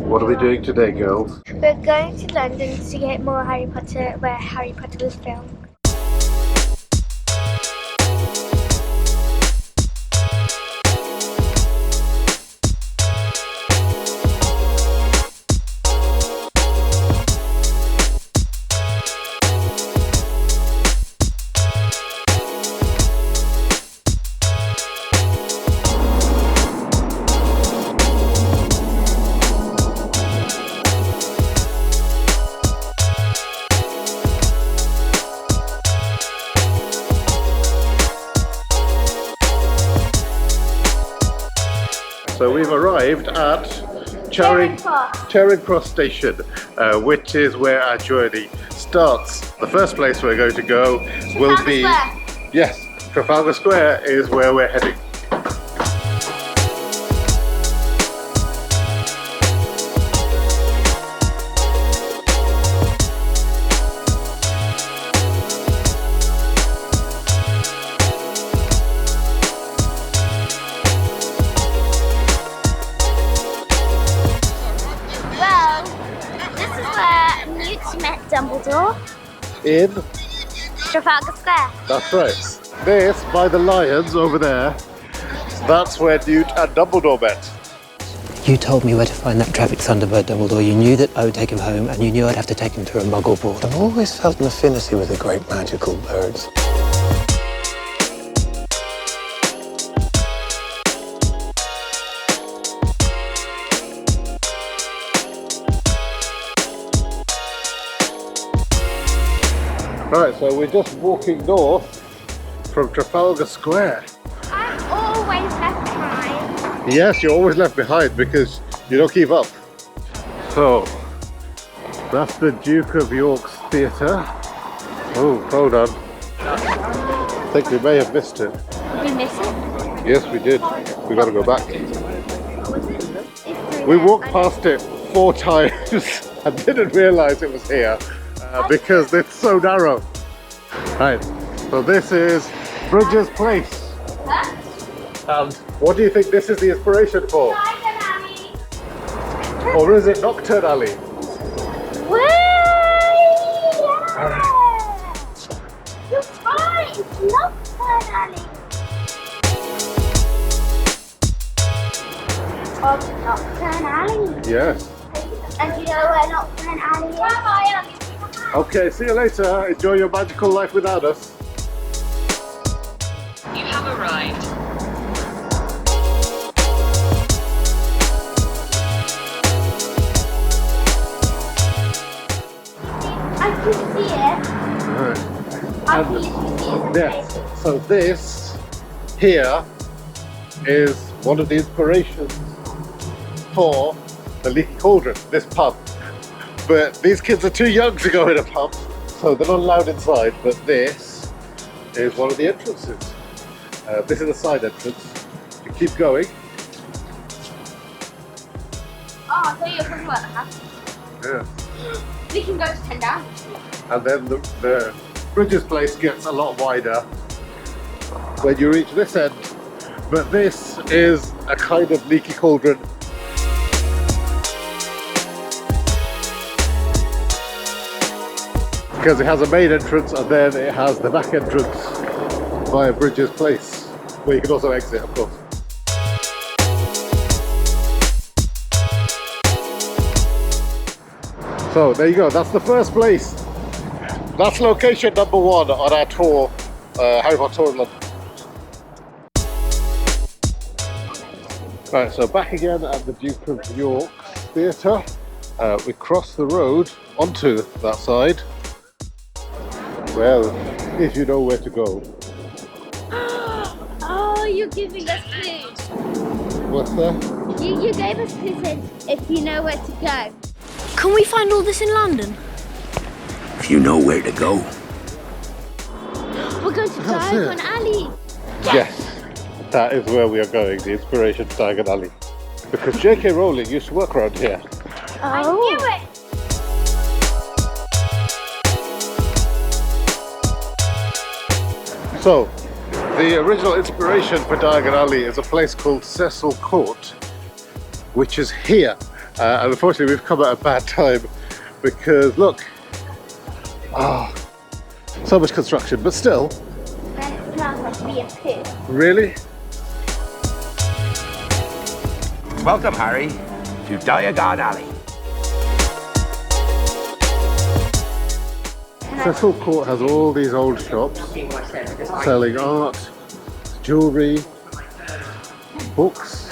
What are we doing today, girls? We're going to London to get more Harry Potter, where Harry Potter was filmed. So we've arrived at Charing Cross Station, which is where our journey starts. The first place we're going to go will be... Yes, Trafalgar Square is where we're heading. Met Dumbledore In? Trafalgar Square. That's right. This, by the lions over there, that's where Newt and Dumbledore met. You told me where to find that traffic Thunderbird, Dumbledore. You knew that I would take him home, and you knew I'd have to take him through a muggle board. I've always felt an affinity with the great magical birds. Right, so we're just walking north from Trafalgar Square. I'm always left behind. Yes, you're always left behind because you don't keep up. So, that's the Duke of York's Theatre. Oh, hold on. I think we may have missed it. Did we miss it? Yes, we did. We got to go back. We walked past it 4 times and didn't realise it was here because it's so narrow. Right, so this is Bridges Place. And what do you think this is the inspiration for? Or is it Nocturne Alley? You're right, it's Nocturne Alley. Of Nocturne Alley. Yes. And do you know where Nocturne Alley is? Okay, see you later. Enjoy your magical life without us. You have arrived. I can see it. Right. I can literally see it. Yes, so this here is one of the inspirations for the Leaky Cauldron, this pub. But these kids are too young to go in a pub, so they're not allowed inside, but this is one of the entrances. This is a side entrance. You keep going. Oh, I thought you were talking about the house. Yeah. We can go to 10 down. And then the Bridges Place gets a lot wider when you reach this end. But this is a kind of Leaky Cauldron. Because it has a main entrance and then it has the back entrance via Bridges Place, where you can also exit, of course. So there you go, that's the first place. That's location number 1 on our tour, Harry Potter tour in London. Right, so back again at the Duke of York Theatre. We cross the road onto that side. Well, if you know where to go. Oh, you're giving us clues. What's that? You gave us clues if you know where to go. Can we find all this in London? If you know where to go. We're going to That's Diagon it. Alley. Yes, that is where we are going, the inspiration for Diagon Alley. Because J.K. Rowling used to work around here. I knew it. So, the original inspiration for Diagon Alley is a place called Cecil Court, which is here. And unfortunately we've come at a bad time because look, so much construction, but still. That plant must be a pit. Really? Welcome, Harry, to Diagon Alley. Cecil Court has all these old shops selling art, jewellery, books.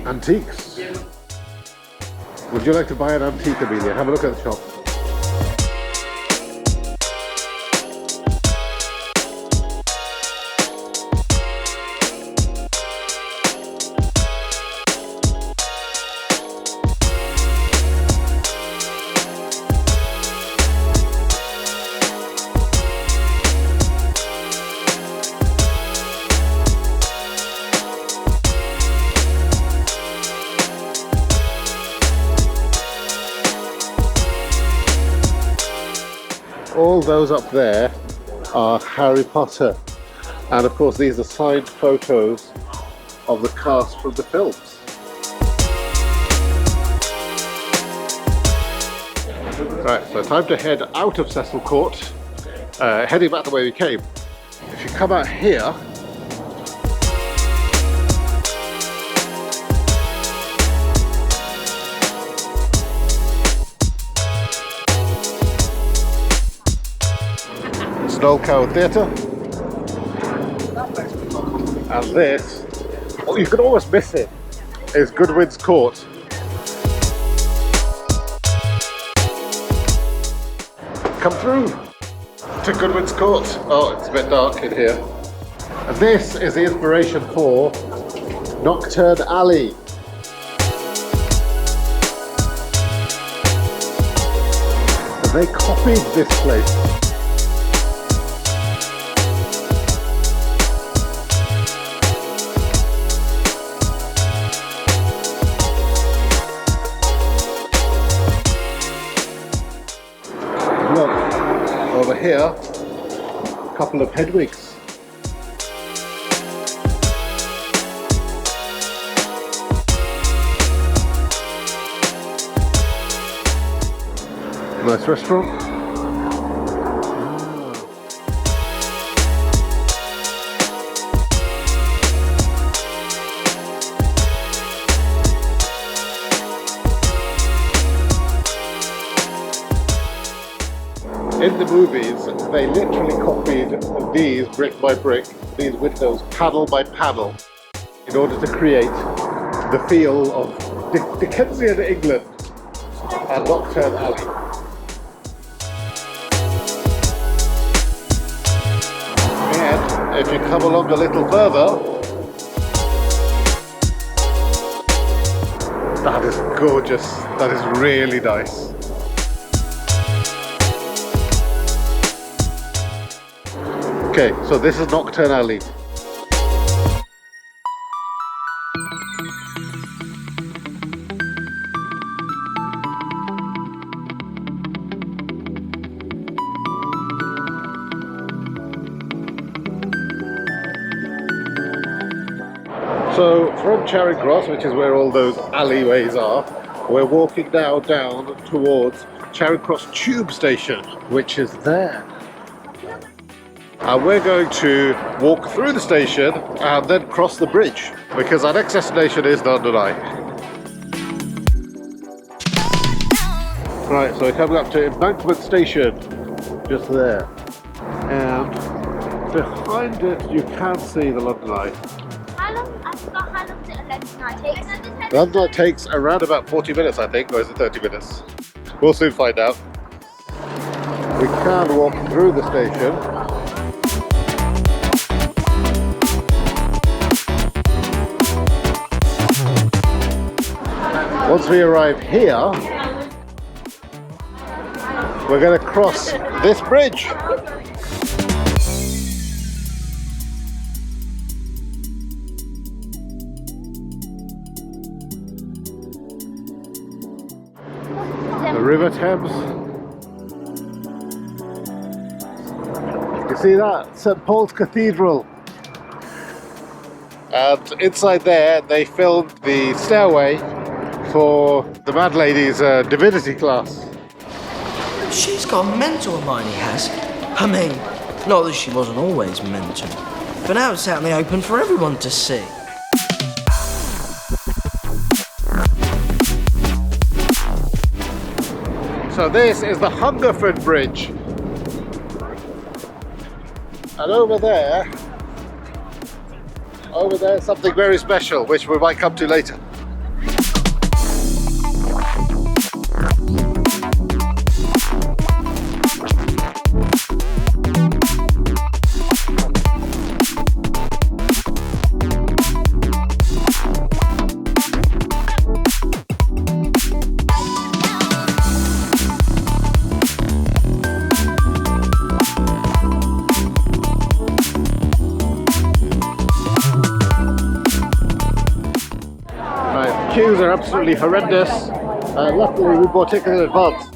Antiques. Would you like to buy an antique, Amelia? Have a look at the shop. All those up there are Harry Potter, and of course these are signed photos of the cast from the films. Right, so time to head out of Cecil Court, heading back the way we came. If you come out here, Noel Coward Theatre, and this, oh, you can almost miss it, is Goodwin's Court. Come through to Goodwin's Court. Oh, it's a bit dark in here. And this is the inspiration for Knockturn Alley. And they copied this place. Look, over here, a couple of Hedwigs. Nice restaurant. In the movies, they literally copied these brick by brick, these windows panel by panel, in order to create the feel of Dickensian England and Knockturn Alley. And if you come along a little further, that is gorgeous, that is really nice. Okay, so this is Knockturn Alley. So from Charing Cross, which is where all those alleyways are, we're walking now down towards Charing Cross Tube Station, which is there. And we're going to walk through the station and then cross the bridge, because our next destination is London Eye. Right, so we're coming up to Embankment Station, just there. And behind it you can see the London Eye. How long does it London Eye take? London Eye takes around about 40 minutes, I think, or is it 30 minutes? We'll soon find out. We can walk through the station. Once we arrive here, we're going to cross this bridge. The River Thames. You can See that? St. Paul's Cathedral. And inside there, they filmed the stairway for the Mad Lady's divinity class. She's got mental, Hermione has. I mean, not that she wasn't always mental, but now it's out in the open for everyone to see. So this is the Hungerford Bridge. And over there something very special, which we might come to later. Queues are absolutely horrendous. Luckily we bought tickets in advance.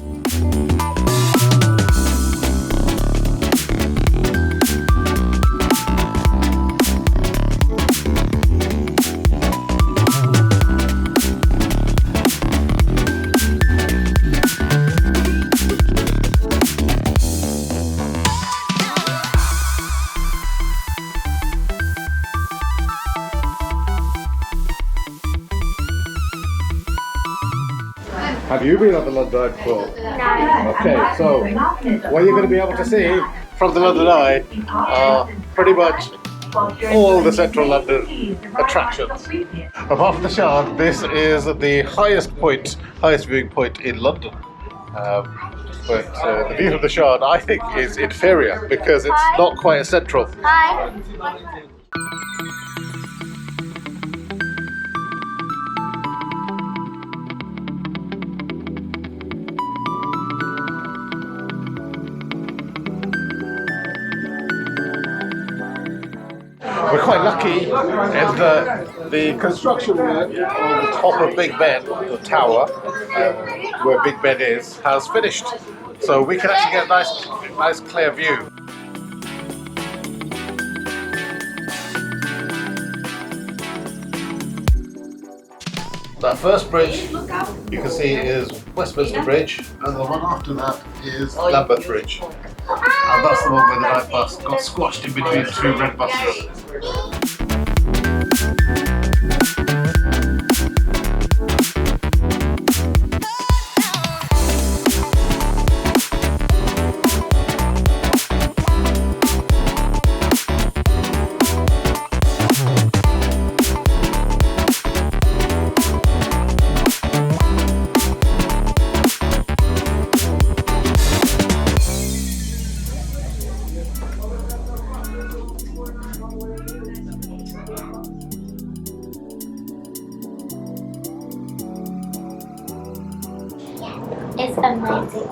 Have you been on the London Eye before? No. Okay, so what you're going to be able to see from the London Eye are pretty much all the central London attractions. Apart from the Shard, this is the highest viewing point in London. But the view from the Shard, I think, is inferior because it's not quite as central. Hi. We're quite lucky in that the construction work on the top of Big Ben, the tower, where Big Ben is, has finished. So we can actually get a nice clear view. That first bridge you can see is Westminster Bridge, and the one after that is Lambeth Bridge. And that's the one where the night bus got squashed in between two red buses. It's amazing.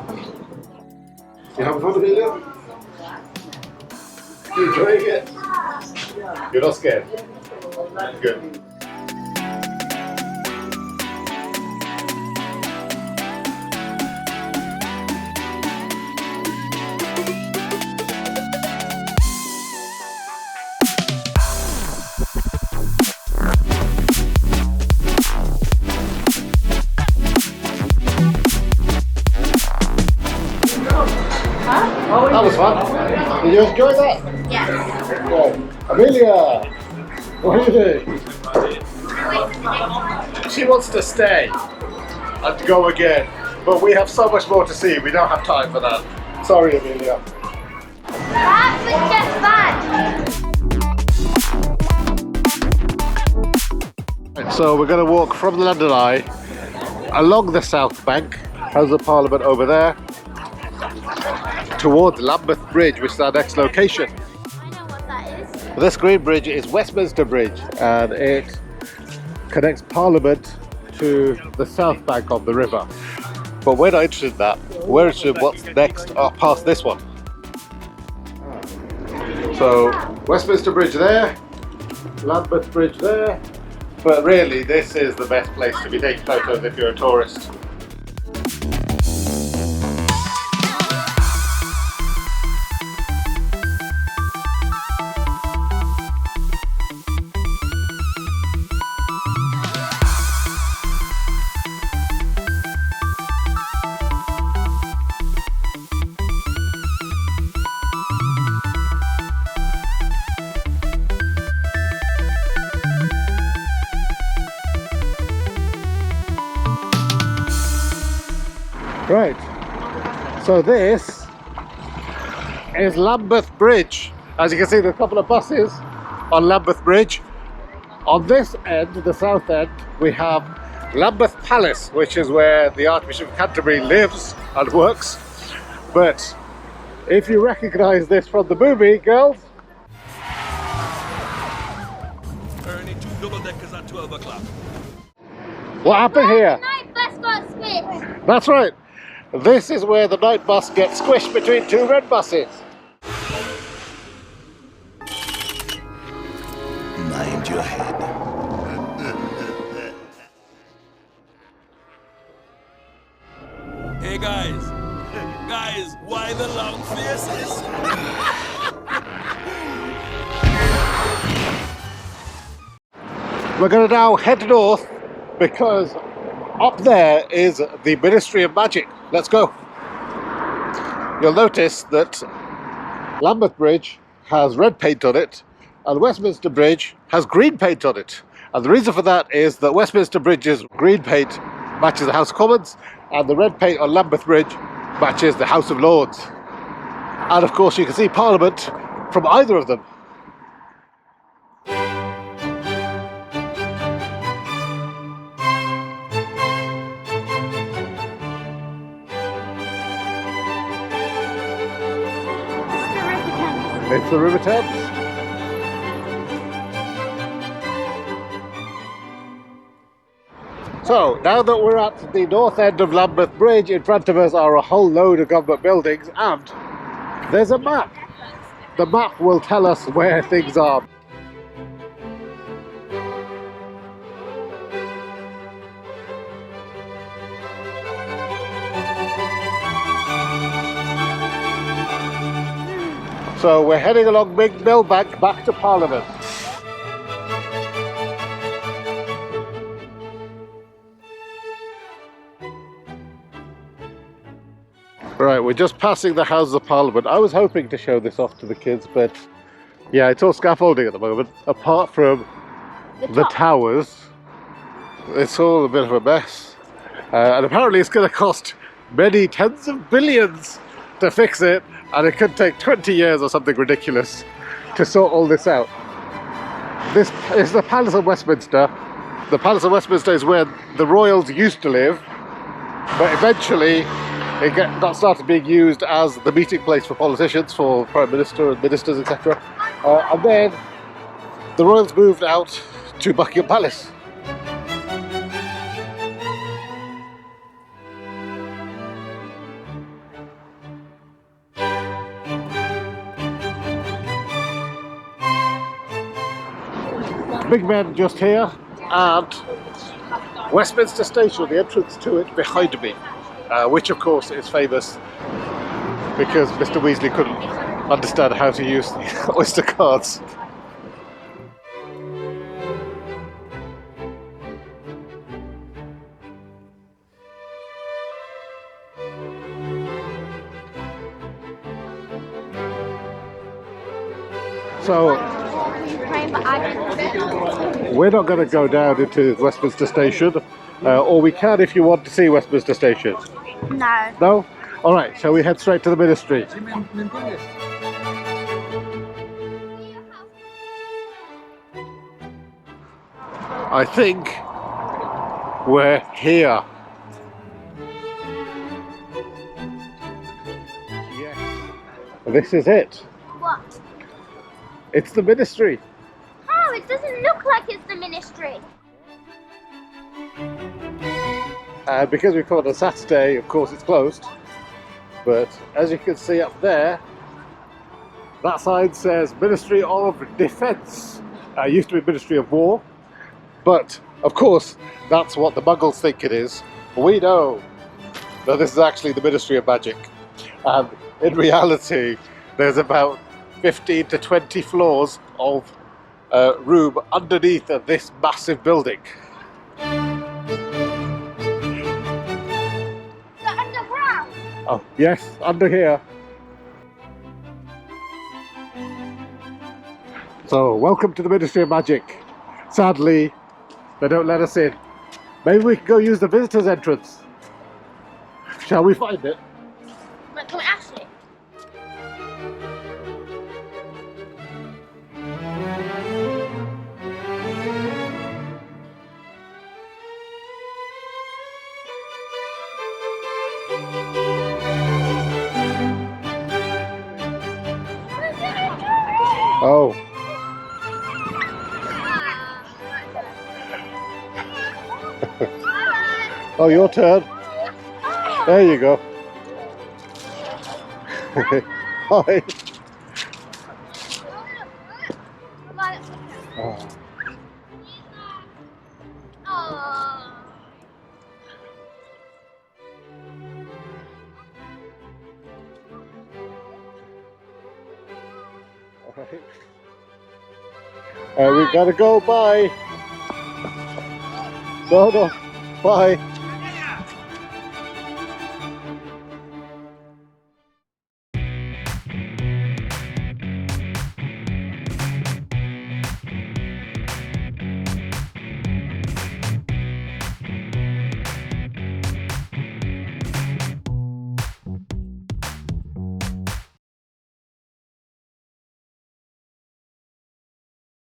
You having fun, Amelia? You enjoying it? You're not scared? Good. That was fun. Did you enjoy that? Yes. Yeah. Amelia, what are you doing? She wants to stay and go again, but we have so much more to see. We don't have time for that. Sorry, Amelia. That was just fun. Right, so we're going to walk from the London Eye along the South Bank, House of Parliament over there, towards Lambeth Bridge, which is our next location. I know what that is. This green bridge is Westminster Bridge, and it connects Parliament to the south bank of the river. But we're not interested in that. We're interested in what's next past this one. So Westminster Bridge there, Lambeth Bridge there, but really this is the best place to be taking photos if you're a tourist. So this is Lambeth Bridge. As you can see, there's a couple of buses on Lambeth Bridge. On this end, the south end, we have Lambeth Palace, which is where the Archbishop of Canterbury lives and works. But if you recognise this from the movie, girls, Earning 2 double deckers at 12 o'clock. what happened here? The night bus got squished. That's right. This is where the night bus gets squished between two red buses. Mind your head. Hey guys, why the long faces? We're going to now head north because up there is the Ministry of Magic. Let's go. You'll notice that Lambeth Bridge has red paint on it and Westminster Bridge has green paint on it. And the reason for that is that Westminster Bridge's green paint matches the House of Commons and the red paint on Lambeth Bridge matches the House of Lords. And of course you can see Parliament from either of them. It's the River Thames. So, now that we're at the north end of Lambeth Bridge, in front of us are a whole load of government buildings and there's a map. The map will tell us where things are. So we're heading along Big Millbank back to Parliament. Right, we're just passing the Houses of Parliament. I was hoping to show this off to the kids, but yeah, it's all scaffolding at the moment. Apart from the towers, it's all a bit of a mess. And apparently it's going to cost many tens of billions to fix it. And it could take 20 years or something ridiculous to sort all this out. This is the Palace of Westminster. The Palace of Westminster is where the royals used to live, but eventually it got started being used as the meeting place for politicians, for Prime Minister and ministers, etc. And then the royals moved out to Buckingham Palace. Big Ben just here, and Westminster Station, the entrance to it behind me, which of course is famous because Mr. Weasley couldn't understand how to use the Oyster cards. So we're not going to go down into Westminster Station, or we can if you want to see Westminster Station. No. No? Alright, shall we head straight to the Ministry? I think we're here. Yes. This is it. What? It's the Ministry. Oh, it doesn't look like it's the Ministry. Because we come on a Saturday, of course it's closed. But as you can see up there, that sign says Ministry of Defence. Used to be Ministry of War. But, of course, that's what the Muggles think it is. We know that this is actually the Ministry of Magic. And in reality, there's about 15 to 20 floors of room underneath this massive building. The underground. Oh, yes, under here. So, welcome to the Ministry of Magic. Sadly, they don't let us in. Maybe we can go use the visitors' entrance. Shall we find it? But Oh. Oh, your turn. There you go. Hi. Alright, we gotta go. Bye. No, no. Bye.